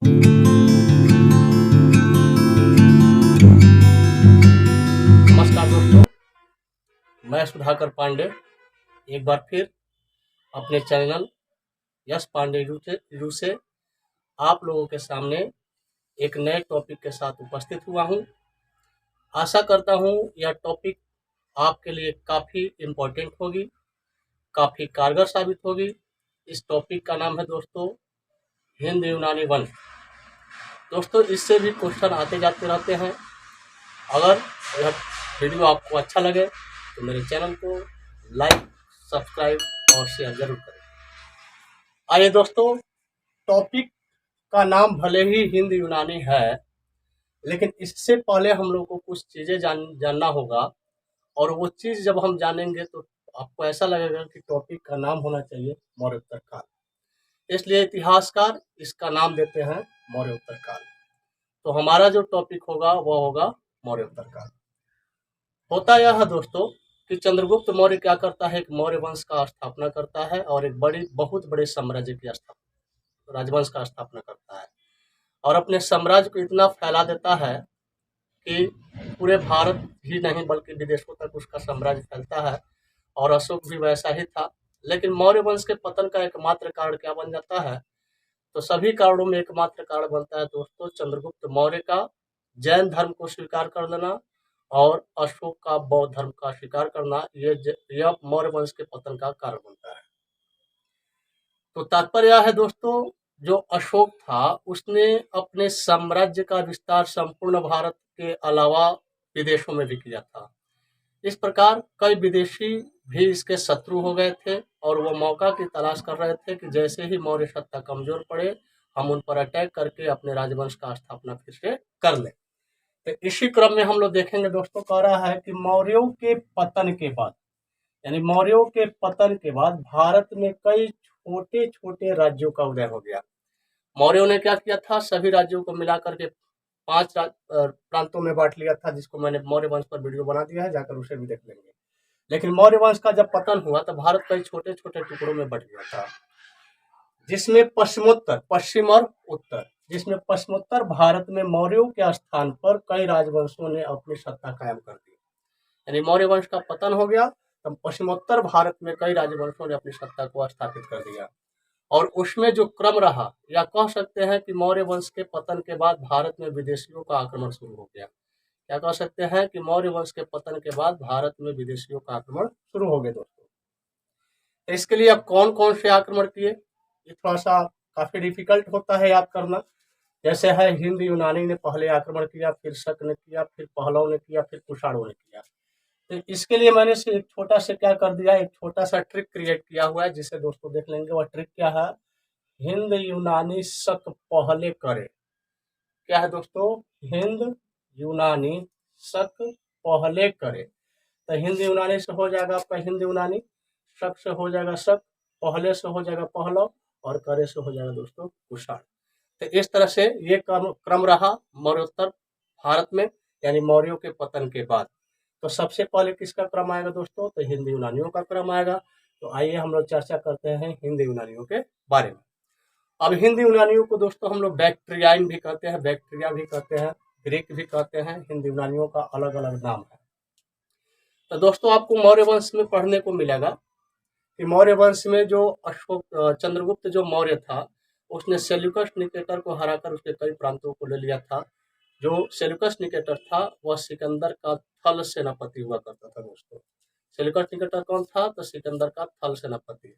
नमस्कार दोस्तों, मैं सुधाकर पांडे एक बार फिर अपने चैनल यस पांडे एडू से आप लोगों के सामने एक नए टॉपिक के साथ उपस्थित हुआ हूं। आशा करता हूं यह टॉपिक आपके लिए काफ़ी इम्पोर्टेंट होगी, काफ़ी कारगर साबित होगी। इस टॉपिक का नाम है दोस्तों हिंद यूनानी वंश। दोस्तों, इससे भी क्वेश्चन आते जाते रहते हैं। अगर यह वीडियो आपको अच्छा लगे तो मेरे चैनल को लाइक, सब्सक्राइब और शेयर जरूर करें। आइए दोस्तों, टॉपिक का नाम भले ही हिंद यूनानी है, लेकिन इससे पहले हम लोग को कुछ चीज़ें जानना होगा। और वो चीज़ जब हम जानेंगे तो आपको ऐसा लगेगा कि टॉपिक का नाम होना चाहिए मौर्य उत्तर काल। इसलिए इतिहासकार इसका नाम देते हैं मौर्य उत्तर काल। तो हमारा जो टॉपिक होगा वह होगा मौर्य उत्तर काल। होता यह है दोस्तों कि चंद्रगुप्त मौर्य क्या करता है, एक मौर्य वंश का स्थापना करता है और एक बहुत बड़े साम्राज्य की राजवंश का स्थापना करता है और अपने साम्राज्य को इतना फैला देता है कि पूरे भारत ही नहीं बल्कि विदेशों तक उसका साम्राज्य फैलता है। और अशोक भी वैसा ही था। लेकिन मौर्य वंश के पतन का एकमात्र कारण क्या बन जाता है? तो सभी कारणों में एकमात्र कारण बनता है दोस्तों चंद्रगुप्त मौर्य का जैन धर्म को स्वीकार कर लेना और अशोक का बौद्ध धर्म का स्वीकार करना। यह मौर्य वंश के पतन का कारण बनता है। तो तात्पर्य यह है दोस्तों, जो अशोक था उसने अपने साम्राज्य का विस्तार संपूर्ण भारत के अलावा विदेशों में भी किया था। इस प्रकार कई विदेशी भी इसके शत्रु हो गए थे और वो मौका की तलाश कर रहे थे कि जैसे ही मौर्य सत्ता कमजोर पड़े हम उन पर अटैक करके अपने राजवंश का स्थापना फिर से कर लें। तो इसी क्रम में हम लोग देखेंगे दोस्तों, कह रहा है कि मौर्यों के पतन के बाद, यानी मौर्यों के पतन के बाद भारत में कई छोटे छोटे राज्यों का उदय हो गया। मौर्यों ने क्या किया था, सभी राज्यों को मिलाकर के 5 प्रांतों में बांट लिया था, जिसको मैंने मौर्य वंश पर वीडियो बना दिया है, जाकर उसे भी देख लेंगे। लेकिन मौर्य वंश का जब पतन हुआ तब भारत कई छोटे छोटे टुकड़ों में बट गया था, जिसमें पश्चिम और उत्तर, जिसमें पश्चिमोत्तर भारत में मौर्यों के स्थान पर कई राजवंशों ने अपनी सत्ता कायम कर दी। यानी मौर्य वंश का पतन हो गया तब पश्चिमोत्तर भारत में कई राजवंशों ने अपनी सत्ता को स्थापित कर दिया। और उसमें जो क्रम रहा, या कह सकते हैं कि मौर्य वंश के पतन के बाद भारत में विदेशियों का आक्रमण शुरू हो गया। क्या कह सकते हैं कि मौर्य वंश के पतन के बाद भारत में विदेशियों का आक्रमण शुरू हो गया दोस्तों। तो इसके लिए अब कौन कौन से आक्रमण किए, ये थोड़ा सा काफी डिफिकल्ट होता है याद करना। जैसे है हिंद यूनानी ने पहले आक्रमण किया, फिर शक ने किया, फिर पहलव ने किया, फिर कुषाणों ने किया। तो इसके लिए मैंने से एक छोटा सा क्या कर दिया, एक छोटा सा ट्रिक क्रिएट किया हुआ है, जिसे दोस्तों देख लेंगे। वह ट्रिक क्या है, हिंद यूनानी शक पहले करे। क्या है दोस्तों, हिंद यूनानी शक पहले करे। तो हिंद यूनानी से हो जाएगा आपका हिंद यूनानी, शक से हो जाएगा शक, पहले से हो जाएगा पहलव और करे से हो जाएगा दोस्तों कुषाण। तो इस तरह से ये क्रम रहा मौर्योत्तर भारत में, यानी मौर्यों के पतन के बाद। तो सबसे पहले किसका क्रम आएगा दोस्तों, तो हिंद यूनानियों का क्रम आएगा। तो आइए हम लोग चर्चा करते हैं हिंद यूनानियों के बारे में। अब हिंद यूनानियों को दोस्तों हम लोग बैक्ट्रियाइन भी कहते हैं, बैक्टीरिया भी कहते हैं, ग्रीक भी कहते हैं। हिंद यूनानियों का अलग अलग नाम है। तो दोस्तों आपको मौर्य वंश में पढ़ने को मिलेगा कि मौर्य वंश में जो चंद्रगुप्त जो मौर्य था उसने सेल्यूकस निकेटर को हराकर उसके कई प्रांतों को ले लिया था। जो सेल्यूकस निकेटर था वह सिकंदर का थल सेनापति हुआ करता था दोस्तों। सेल्यूकस निकेटर कौन था, तो सिकंदर का थल सेनापति।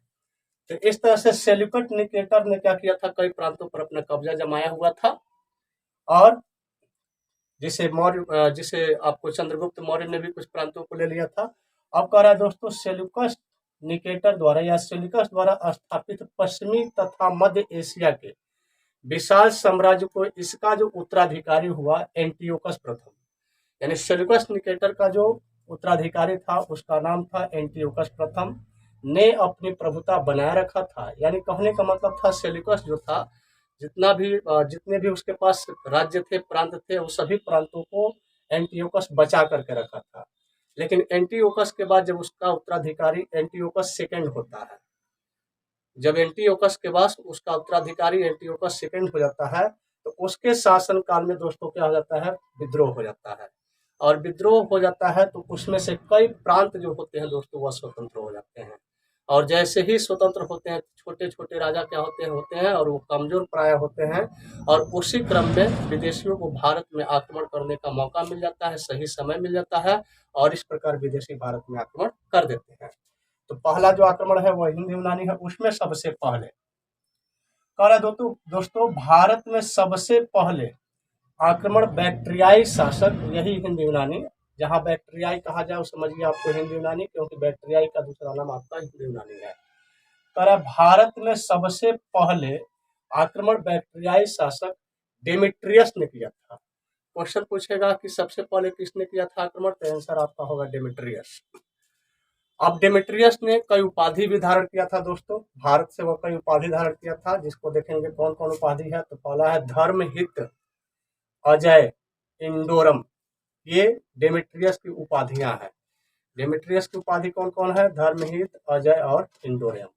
तो इस तरह से सेल्यूकस निकेटर ने क्या किया था, कई प्रांतों पर अपना कब्जा जमाया हुआ था। और जिसे आपको चंद्रगुप्त मौर्य ने भी कुछ प्रांतों को ले लिया था। अब कह रहा है दोस्तों, सेल्यूकस निकेटर द्वारा या सेल्यूकस द्वारा स्थापित पश्चिमी तथा मध्य एशिया के विशाल साम्राज्य को इसका जो उत्तराधिकारी हुआ एंटियोकस प्रथम, यानी सेल्यूकस निकेटर का जो उत्तराधिकारी था उसका नाम था एंटियोकस प्रथम, ने अपनी प्रभुता बनाए रखा था। यानी कहने का मतलब था सेल्यूकस जो था, जितने भी उसके पास राज्य थे, प्रांत थे, वो सभी प्रांतों को एंटियोकस बचा करके रखा था। लेकिन एंटियोकस के बाद जब उसका उत्तराधिकारी एंटियोकस सेकेंड होता है, जब एंटियोकस के बाद उसका उत्तराधिकारी एंटियोकस सेकेंड हो जाता है, तो उसके शासन काल में दोस्तों क्या हो जाता है, विद्रोह हो जाता है। और विद्रोह हो जाता है तो उसमें से कई प्रांत जो होते हैं दोस्तों वह स्वतंत्र हो जाते हैं। और जैसे ही स्वतंत्र होते हैं छोटे छोटे राजा क्या होते हैं और वो कमजोर प्राय होते हैं। और उसी क्रम में विदेशियों को भारत में आक्रमण करने का मौका मिल जाता है, सही समय मिल जाता है और इस प्रकार विदेशी भारत में आक्रमण कर देते हैं। तो पहला जो आक्रमण है वह हिंद यूनानी है। उसमें सबसे पहले कह रहे दोस्तों भारत में सबसे पहले आक्रमण बैक्ट्रियाई शासक, यही हिंद यूनानी, जहां बैक्ट्रियाई कहा जाए समझिए आपको हिंद यूनानी, क्योंकि बैक्ट्रियाई का दूसरा नाम आपका हिंद यूनानी है। कह भारत में सबसे पहले आक्रमण बैक्ट्रियाई शासक डेमेट्रियस ने किया था। क्वेश्चन पूछेगा कि सबसे पहले किसने किया था आक्रमण, तो आंसर आपका होगा डेमेट्रियस। अब डेमेट्रियस ने कई उपाधि भी धारण किया था दोस्तों, भारत से वह कई उपाधि धारण किया था, जिसको देखेंगे कौन कौन उपाधि है। तो पहला है धर्महित अजय इंडोरम, ये डेमेट्रियस की उपाधियां हैं। डेमेट्रियस की उपाधि कौन कौन है, धर्महित, अजय और इंडोरम।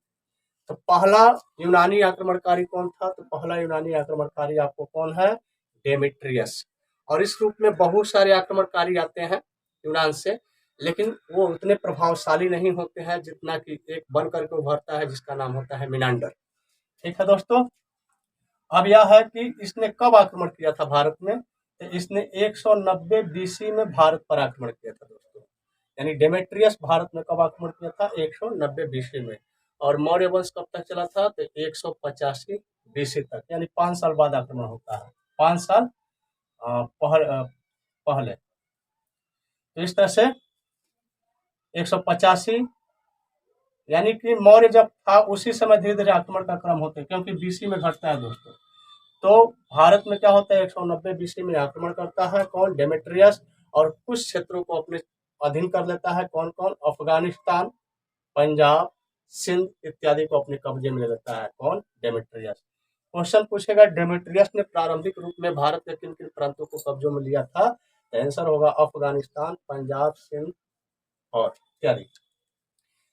तो पहला यूनानी आक्रमणकारी कौन था, तो पहला यूनानी आक्रमणकारी आपको कौन है, डेमेट्रियस। और इस रूप में बहुत सारे आक्रमणकारी आते हैं यूनान से, लेकिन वो उतने प्रभावशाली नहीं होते हैं जितना कि एक बन करके उभरता है जिसका नाम होता है मिनांडर। ठीक है दोस्तों। अब यह है कि इसने कब आक्रमण किया था भारत में, तो इसने 190 बीसी में भारत पर आक्रमण किया था दोस्तों। यानी डेमेट्रियस भारत में कब आक्रमण किया था, 190 बीसी में। और मौर्य वंश कब तक चला था, तो 185 बीसी तक, यानी 5 साल बाद आक्रमण होता है, 5 साल पहले। तो इस तरह से 185 यानी कि मौर्य जब था उसी समय धीरे धीरे आक्रमण का क्रम होता है, क्योंकि बीसी में घटता है दोस्तों। तो भारत में क्या होता है, 190 बीसी में आक्रमण करता है कौन, डेमेट्रियस। और कुछ क्षेत्रों को अपने अधीन कर लेता है, कौन कौन, अफगानिस्तान, पंजाब, सिंध इत्यादि को अपने कब्जे में ले लेता है, कौन, डेमेट्रियस। क्वेश्चन पूछेगा डेमेट्रियस ने प्रारंभिक रूप में भारत के किन किन प्रांतों को कब्जों में लिया था, तो आंसर होगा अफगानिस्तान, पंजाब, सिंध और इत्यादि।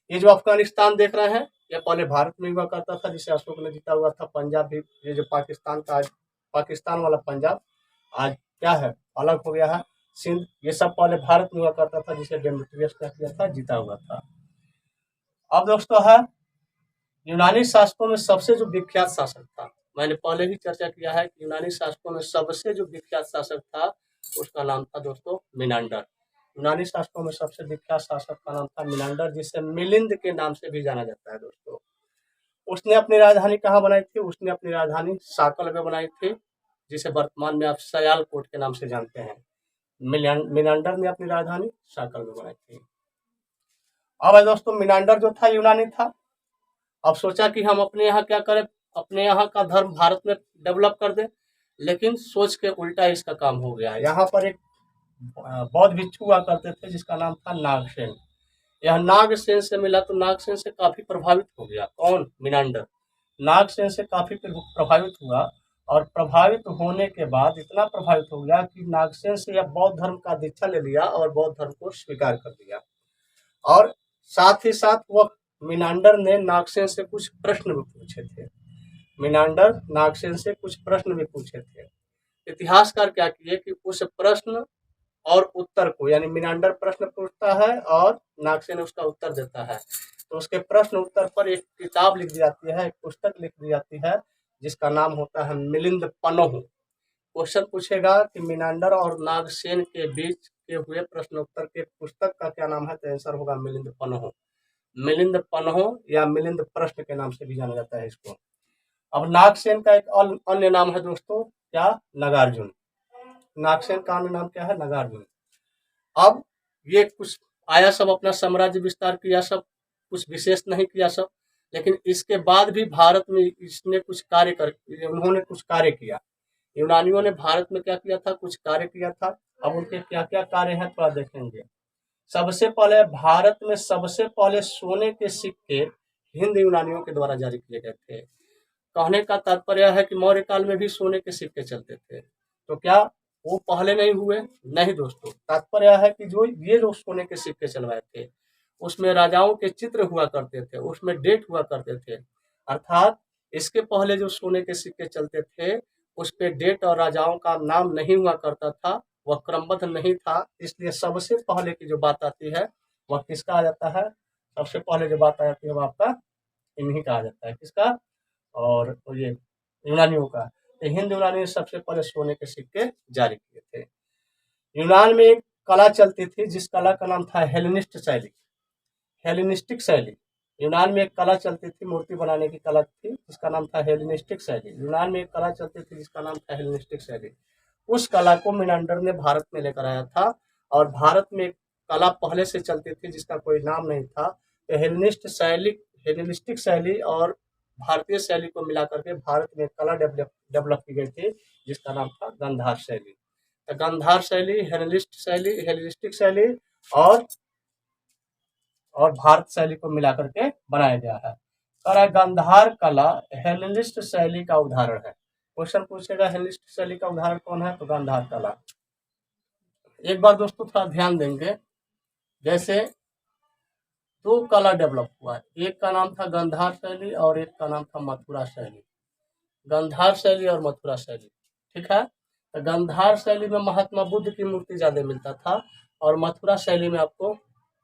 ये जो अफगानिस्तान देख रहे हैं यह पहले भारत में हुआ करता था, जिसे अशोक ने जीता हुआ था। पंजाब भी, ये जो पाकिस्तान का पाकिस्तान वाला पंजाब आज क्या है, अलग हो गया है। सिंध, ये सब पहले भारत में हुआ करता था, जिसे डेमेट्रियस ने किया था, जीता हुआ था। अब दोस्तों है यूनानी शासकों में सबसे जो विख्यात शासक था, मैंने पहले ही चर्चा किया है कि यूनानी शासकों में सबसे जो विख्यात शासक था उसका नाम था दोस्तों मिनांडर। यूनानी शासकों में सबसे विख्यात शासक का नाम था मिनांडर, जिसे मिलिंद के नाम से भी जाना जाता है दोस्तों। उसने अपनी राजधानी कहाँ बनाई थी, उसने अपनी राजधानी साकल में बनाई थी, जिसे वर्तमान में आप सयालकोट के नाम से जानते हैं। मिनांडर ने अपनी राजधानी साकल में बनाई थी। अब दोस्तों मिनांडर जो था यूनानी था। अब सोचा कि हम अपने यहाँ क्या करें, अपने यहाँ का धर्म भारत में डेवलप कर दें, लेकिन सोच के उल्टा इसका काम हो गया। यहाँ पर एक बौद्ध भिक्षु हुआ करते थे जिसका नाम था नागसेन। यह नागसेन से मिला तो नागसेन से काफी प्रभावित हो गया, कौन, मिनांडर। नागसेन से काफी प्रभावित हुआ और प्रभावित होने के बाद इतना प्रभावित हो गया कि नागसेन से यह बौद्ध धर्म का दीक्षा ले लिया और बौद्ध धर्म को स्वीकार कर लिया। और साथ ही साथ वह मिनांडर ने नागसेन से कुछ प्रश्न भी पूछे थे। मिनांडर नागसेन से कुछ प्रश्न भी पूछे थे। इतिहासकार क्या किए कि उस प्रश्न और उत्तर को, यानी मिनांडर प्रश्न पूछता है और नागसेन उसका उत्तर देता है, तो उसके प्रश्न उत्तर पर एक किताब लिख दी जाती है, एक पुस्तक लिख दी जाती है, जिसका नाम होता है मिलिंद पनोह। क्वेश्चन पूछेगा कि मिनांडर और नागसेन के बीच के हुए प्रश्नोत्तर के पुस्तक का क्या नाम है, तो आंसर होगा मिलिंद पनोह। मिलिंद पनोह या मिलिंद प्रश्न के नाम से भी जाना जाता है इसको। अब नागसेन का एक अन्य नाम है दोस्तों, क्या, नागार्जुन। नागसेन का अन्य नाम क्या है, नागार्जुन। अब ये कुछ आया, सब अपना साम्राज्य विस्तार किया, सब कुछ विशेष नहीं किया सब, लेकिन इसके बाद भी भारत में इसने कुछ कार्य कर, उन्होंने कुछ कार्य किया। यूनानियों ने भारत में क्या किया था, कुछ कार्य किया था। अब उनके क्या क्या कार्य हैं थोड़ा देखेंगे। सबसे पहले भारत में सबसे पहले सोने के सिक्के हिंद यूनानियों के द्वारा जारी किए गए थे। कहने का तात्पर्य है कि मौर्य काल में भी सोने के सिक्के चलते थे, तो क्या वो पहले नहीं हुए, नहीं दोस्तों। तात्पर्य है कि जो ये लोग सोने के सिक्के चलवाए थे उसमें राजाओं के चित्र हुआ करते थे, उसमें डेट हुआ करते थे। अर्थात इसके पहले जो सोने के सिक्के चलते थे उस पे डेट और राजाओं का नाम नहीं हुआ करता था, वह क्रमबद्ध नहीं था, इसलिए सबसे पहले की जो बात आती है वह किसका आ जाता है? सबसे पहले जो बात आ जाती है वह आपका इन्हीं का आ जाता है, किसका? और ये यूनानियों का। तो हिंद यूनानी ने सबसे पहले सोने के सिक्के जारी किए थे। यूनान में एक कला चलती थी जिस कला का नाम था हेलेनिस्ट शैली, हेलेनिस्टिक शैली। यूनान में एक कला चलती थी, मूर्ति बनाने की कला थी जिसका नाम था हेलेनिस्टिक शैली। यूनान में एक कला चलती थी जिसका नाम था हेलेनिस्टिक शैली। उस कला को मिनांडर ने भारत में लेकर आया था, और भारत में एक कला पहले से चलती थी जिसका कोई नाम नहीं था। तो हेलेनिस्टिक शैली और भारतीय शैली को मिला करके भारत में कला डेवलप की गई थी जिसका नाम था गांधार शैली। तो गांधार शैली, हेलेनिस्टिक शैली और भारत शैली को मिला करके बनाया गया है। और गांधार कला हेलेनिस्ट शैली का उदाहरण है। क्वेश्चन पूछेगा हेलेनिस्ट शैली का उदाहरण कौन है? तो गांधार कला। एक बार दोस्तों थोड़ा ध्यान देंगे, जैसे दो कला डेवलप हुआ है, एक का नाम था गांधार शैली और एक का नाम था मथुरा शैली। गांधार शैली और मथुरा शैली, ठीक है। तो गांधार शैली में महात्मा बुद्ध की मूर्ति ज्यादा मिलता था, और मथुरा शैली में आपको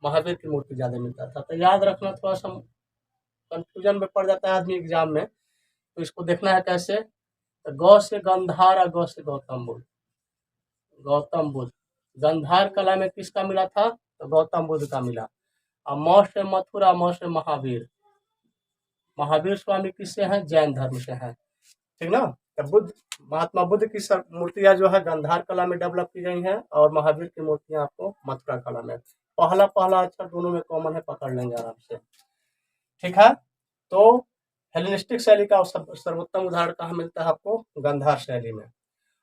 महावीर की मूर्ति ज्यादा मिलता था। तो याद रखना, थोड़ा सा कंफ्यूजन में पड़ जाता है आदमी एग्जाम में, तो इसको देखना है कैसे। तो गौ से गंधार और गौ से गौतम बुद्ध। गौतम बुद्ध गंधार कला में किसका मिला था? तो गौतम बुद्ध का मिला। और मौ से मथुरा, मौ से महावीर। महावीर स्वामी किससे हैं? जैन धर्म से हैं, ठीक ना। तो बुद्ध, महात्मा बुद्ध की मूर्तियां जो है गांधार कला में डेवलप की गई हैं, और महावीर की मूर्तियां आपको मथुरा कला में। पहला पहला अक्षर दोनों में कॉमन है, पकड़ लेंगे आराम से, ठीक है। तो हेलेनिस्टिक शैली का सर्वोत्तम उदाहरण कहाँ मिलता है आपको? गांधार शैली में।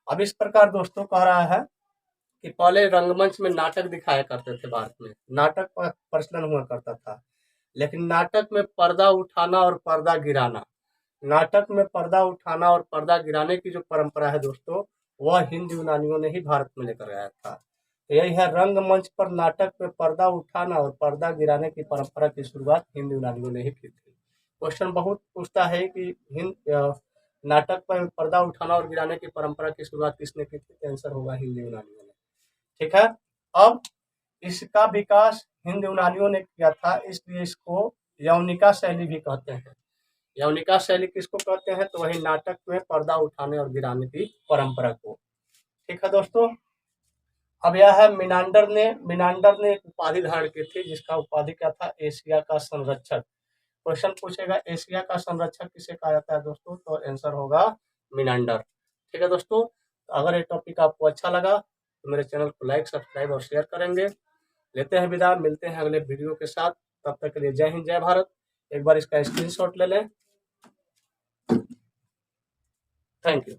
अब इस प्रकार दोस्तों कह रहा है कि पहले रंगमंच में नाटक दिखाया करते थे, भारत में नाटक का प्रचलन हुआ करता था, लेकिन नाटक में पर्दा उठाना और पर्दा गिराना, नाटक में पर्दा उठाना और पर्दा गिराने की जो परंपरा है दोस्तों, वह हिंद यूनानियों ने ही भारत में लेकर आया था। तो यही है, रंगमंच पर नाटक में पर्दा उठाना और पर्दा गिराने की परंपरा की शुरुआत हिंद यूनानियों ने ही की थी। क्वेश्चन बहुत पूछता है कि नाटक पर पर्दा उठाना और गिराने की परंपरा की शुरुआत किसने की थी? आंसर होगा हिंद यूनानियों ने, ठीक है। अब इसका विकास हिंद यूनानियों ने किया था, इसलिए इसको यवनिका शैली भी कहते हैं। यवनिका शैली किसको कहते हैं? तो वही नाटक में पर्दा उठाने और गिराने की परंपरा को, ठीक है दोस्तों। अब यह है मिनांडर ने एक उपाधि धारण की थी जिसका उपाधि क्या था? एशिया का संरक्षक। क्वेश्चन पूछेगा एशिया का संरक्षक किसे कहा जाता है दोस्तों? तो आंसर होगा मिनांडर, ठीक है दोस्तों। अगर ये टॉपिक आपको अच्छा लगा तो मेरे चैनल को लाइक, सब्सक्राइब और शेयर करेंगे। लेते हैं विदा, मिलते हैं अगले वीडियो के साथ। तब तक के लिए जय हिंद, जय भारत। एक बार इसका स्क्रीनशॉट ले लें। Thank you.